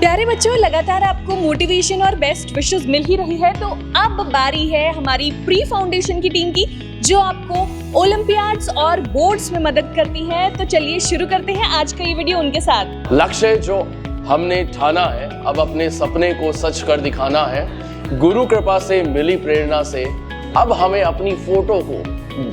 प्यारे बच्चों, लगातार आपको मोटिवेशन और बेस्ट विशेस मिल ही रही है, तो अब बारी है हमारी प्री फाउंडेशन की टीम की, जो आपको ओलंपियाड्स और बोर्ड्स में मदद करती है। तो चलिए शुरू करते हैं आज का ये वीडियो उनके साथ। लक्ष्य जो हमने ठाना है, अब अपने सपने को सच कर दिखाना है। गुरु कृपा से मिली प्रेरणा से अब हमें अपनी फोटो को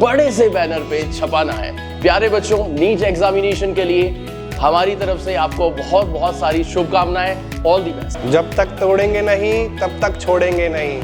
बड़े से बैनर पे छपाना है। प्यारे बच्चों, नीट एग्जामिनेशन के लिए हमारी तरफ से आपको बहुत बहुत सारी शुभकामनाएं। All the best. जब तक तोड़ेंगे नहीं तब तक छोड़ेंगे नहीं।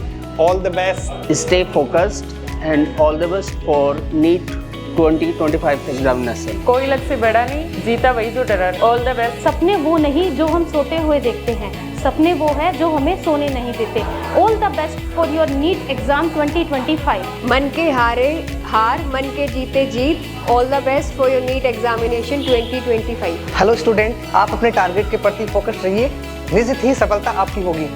All the best. Stay focused and all the best for NEET 2025 examination. कोई लक्ष्य से बड़ा नहीं, जीता वही जो डरा। All the best. सपने वो नहीं जो हम सोते हुए देखते हैं, सपने वो है जो हमें सोने नहीं देते। All the best for your NEET exam 2025। मन के हारे हार, मन के जीते जीत। All the best for your NEET examination 2025। Hello student, आप अपने टारगेट के प्रति फोकस रहिए, निश्चित ही सफलता आपकी होगी।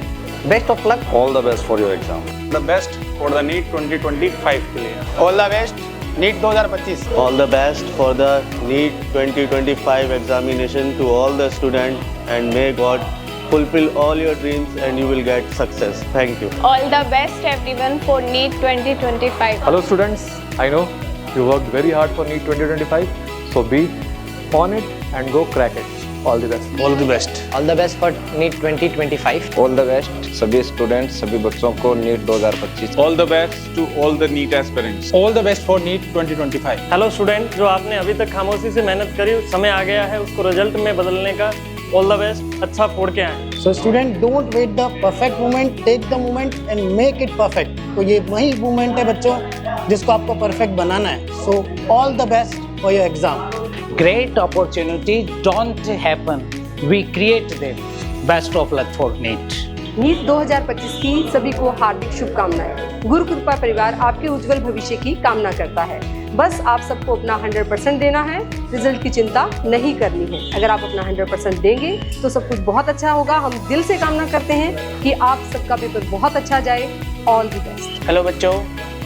Best of luck. All the best for your exam. The best for the NEET 2025 के लिए। All the best NEET 2025। All the best for the NEET 2025 examination to all the students, and may God fulfill all your dreams and you will get success. Thank you. All the best everyone for NEET 2025. Hello students, I know you worked very hard for NEET 2025, so be on it and go crack it. All the best. All the best. All the best for NEET 2025। All the best सभी students, सभी बच्चों को NEET 2025। All the best to all the NEET aspirants. All the best for NEET 2025। Hello student, जो आपने अभी तक खामोशी से मेहनत करी, समय आ गया है उसको रिजल्ट में बदलने का। ऑल द बेस्ट, अच्छा फोड़ के आए। So student, don't wait the perfect moment, take the moment and make it perfect. तो ये वही मोमेंट है बच्चों जिसको आपको परफेक्ट बनाना है। So all the best for your exam. Great opportunity don't happen, we create them. Best of luck for NEET. NEET 2025 की सभी को हार्दिक शुभकामनाएं। गुरु कृपा परिवार आपके उज्जवल भविष्य की कामना करता है। बस आप सबको अपना 100% देना है, रिजल्ट की चिंता नहीं करनी है। अगर आप अपना 100% देंगे तो सब कुछ बहुत अच्छा होगा। हम दिल से कामना करते हैं कि आप सबका पेपर बहुत अच्छा जाए। All the best. हेलो बच्चों,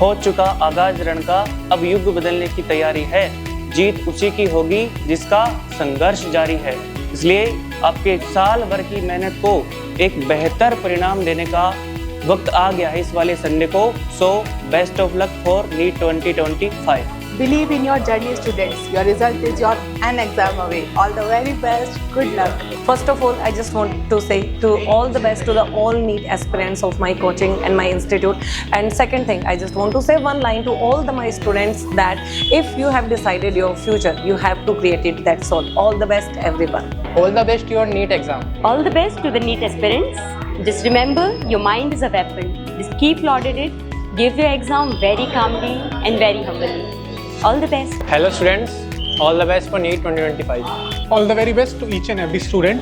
हो चुका आगाज रण का, अब युग बदलने की तैयारी है। जीत उसी की होगी जिसका संघर्ष जारी है। इसलिए आपके साल भर की मेहनत को एक बेहतर परिणाम देने का वक्त आ गया है इस वाले संडे को। So best of luck for NEET 2025। Believe in your journey, students. Your result is your an exam away. All the very best. Good luck. First of all, I just want to say to all the best to the all NEET aspirants of my coaching and my institute. And second thing, I just want to say one line to all my students that if you have decided your future, you have to create it. That's all. All the best, everyone. All the best your NEET exam. All the best to the NEET aspirants. Just remember, your mind is a weapon. Just keep loaded it. Give your exam very calmly and very humbly. All the best. Hello students, all the best for NEET 2025। All the very best to each and every student.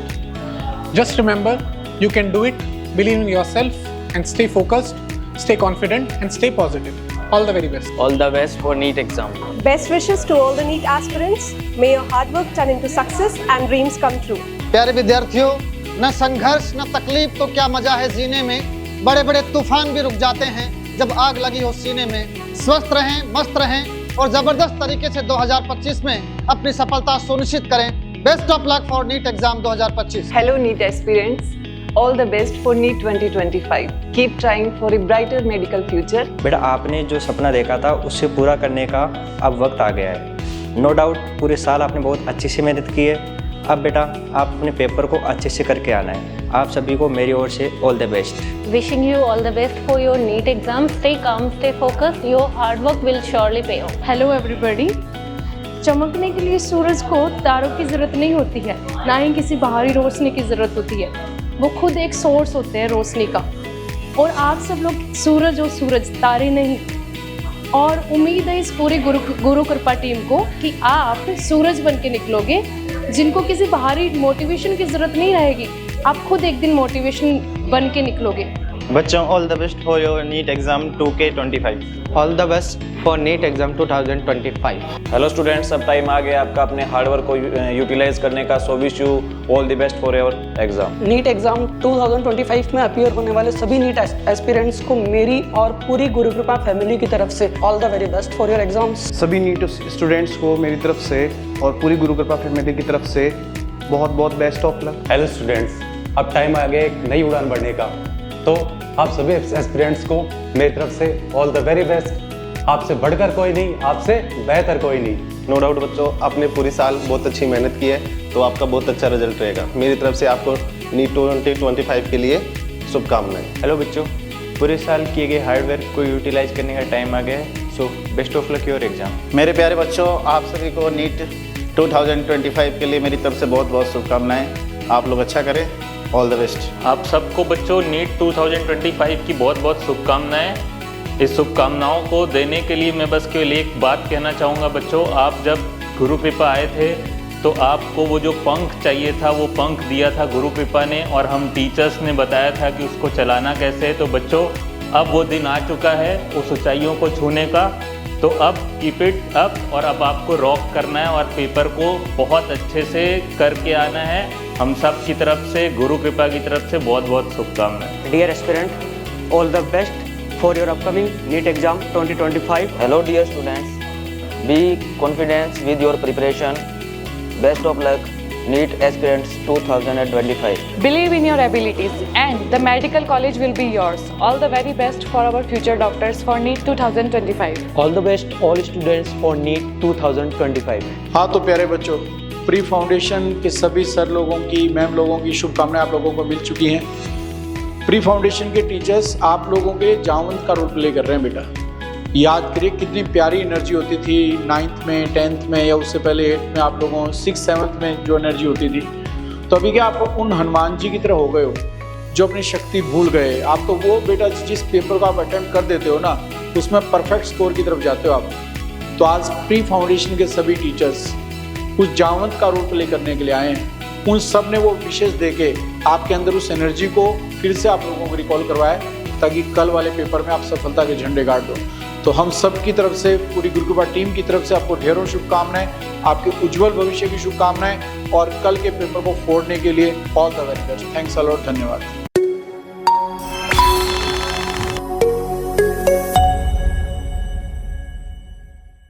Just remember, you can do it, believe in yourself and stay focused, stay confident and stay positive. All the very best. All the best for NEET exam. Best wishes to all the NEET aspirants. May your hard work turn into success and dreams come true. प्यारे विद्यार्थियों, न संघर्ष न तकलीफ तो क्या मजा है जीने में। बड़े बड़े तूफान भी रुक जाते हैं जब आग लगी हो सीने में। स्वस्थ रहें, मस्त रहें और जबरदस्त तरीके से 2025 में अपनी सफलता सुनिश्चित करें। Best of luck for NEET exam 2025। Hello NEET aspirants. All the best for NEET 2025. Keep trying for a brighter medical future. बेटा, आपने जो सपना देखा था उससे पूरा करने का अब वक्त आ गया है। नो डाउट पूरे साल आपने बहुत अच्छे से मेहनत की है। अब बेटा, आप अपने पेपर को अच्छे से करके आना है। आप सभी को मेरी ओर से all the best. Wishing you all the best for your NEET exam. Stay calm, stay focused. Your hard work will surely pay off. Hello everybody. चमकने के लिए सूरज को तारों की जरूरत नहीं होती है, ना ही किसी बाहरी रोशनी की जरूरत होती है। वो खुद एक सोर्स होते हैं रोशनी का। और आप सब लोग सूरज और सूरज, तारे नहीं। और उम्मीद है इस पूरी गुरु कृपा टीम को कि आप सूरज बन के निकलोगे, जिनको किसी बाहरी मोटिवेशन की जरूरत नहीं रहेगी। आप खुद एक दिन मोटिवेशन बन के निकलोगे। बच्चों, all the best for your NEET exam 2K25। All the best for NEET exam 2025। Hello students, अब टाइम आ गया आपका अपने हार्डवर्क को यूटिलाइज करने का। So wish you all the best for your exam. NEET exam 2025 में अपीयर होने वाले सभी नीट एस्पिरेंट्स को मेरी और पूरी गुरु कृपा फैमिली की तरफ से all the very best for your exams. सभी नीट स्टूडेंट्स को मेरी तरफ से और पूरी गुरु कृपा फैमिली की तरफ से बहुत बहुत best of luck. Hello students, अब टाइम आ गया एक नई उड़ान भरने का। तो आप सभी एस्पिरेंट्स को मेरी तरफ से ऑल द वेरी बेस्ट। आपसे बढ़कर कोई नहीं, आपसे बेहतर कोई नहीं। नो डाउट बच्चों, आपने पूरी साल बहुत अच्छी मेहनत की है, तो आपका बहुत अच्छा रिजल्ट रहेगा। मेरी तरफ से आपको नीट 2025 के लिए शुभकामनाएं। हेलो बच्चों, पूरे साल किए गए हार्डवर्क को यूटिलाइज करने का टाइम आ गया है। So best of luck your exam. मेरे प्यारे बच्चों, आप सभी को नीट 2025 के लिए मेरी तरफ से बहुत बहुत शुभकामनाएं। आप लोग अच्छा करें, ऑल द बेस्ट। आप सबको बच्चों नीट 2025 की बहुत बहुत शुभकामनाएं। इस शुभकामनाओं को देने के लिए मैं बस केवल एक बात कहना चाहूँगा बच्चों, आप जब गुरु कृपा आए थे तो आपको वो जो पंख चाहिए था वो पंख दिया था गुरु कृपा ने, और हम टीचर्स ने बताया था कि उसको चलाना कैसे है। तो बच्चों अब वो दिन आ चुका है उस ऊंचाइयों को छूने का, तो अब कीप इट अप, और अब आपको रॉक करना है और पेपर को बहुत अच्छे से करके आना है। हम सब की तरफ से, गुरु कृपा की तरफ से बहुत बहुत शुभकामनाएं। Dear aspirant, all the best for your upcoming NEET exam 2025। Hello dear students, be confidence with your preparation. Best of luck NEET aspirants 2025. Believe in your abilities and the medical college will be yours. All the very best for our future doctors for NEET 2025. All the best all students for NEET 2025. हाँ तो प्यारे बच्चों, pre foundation के सभी sir लोगों की, ma'am लोगों की शुभकामनाएं आप लोगों को मिल चुकी हैं। प्री फाउंडेशन के टीचर्स आप लोगों के जामवंत का रोल प्ले कर रहे हैं बेटा। याद करिए कितनी प्यारी एनर्जी होती थी 9th में, 10th में, या उससे पहले 8th में आप लोगों 6th 7th में जो एनर्जी होती थी। तो अभी क्या आप उन हनुमान जी की तरह हो गए हो जो अपनी शक्ति भूल गए। आप तो वो बेटा जिस पेपर को आप अटेम्प्ट कर देते हो ना, उसमें परफेक्ट स्कोर की तरफ जाते हो आप। तो आज प्री फाउंडेशन के सभी टीचर्स उस जामवंत का रोल प्ले करने के लिए आए हैं। उन सब ने वो विशेष दे के आपके अंदर उस एनर्जी को फिर से आप लोगों को रिकॉल करवाया, ताकि कल वाले पेपर में आप सफलता के झंडे गाड़ दो। तो हम सब की तरफ से, पूरी गुरु कृपा टीम की तरफ से आपको ढेरों शुभकामनाएं, आपके उज्जवल भविष्य की शुभकामनाएं, और कल के पेपर को फोड़ने के लिए all the very best. Thanks a lot, धन्यवाद।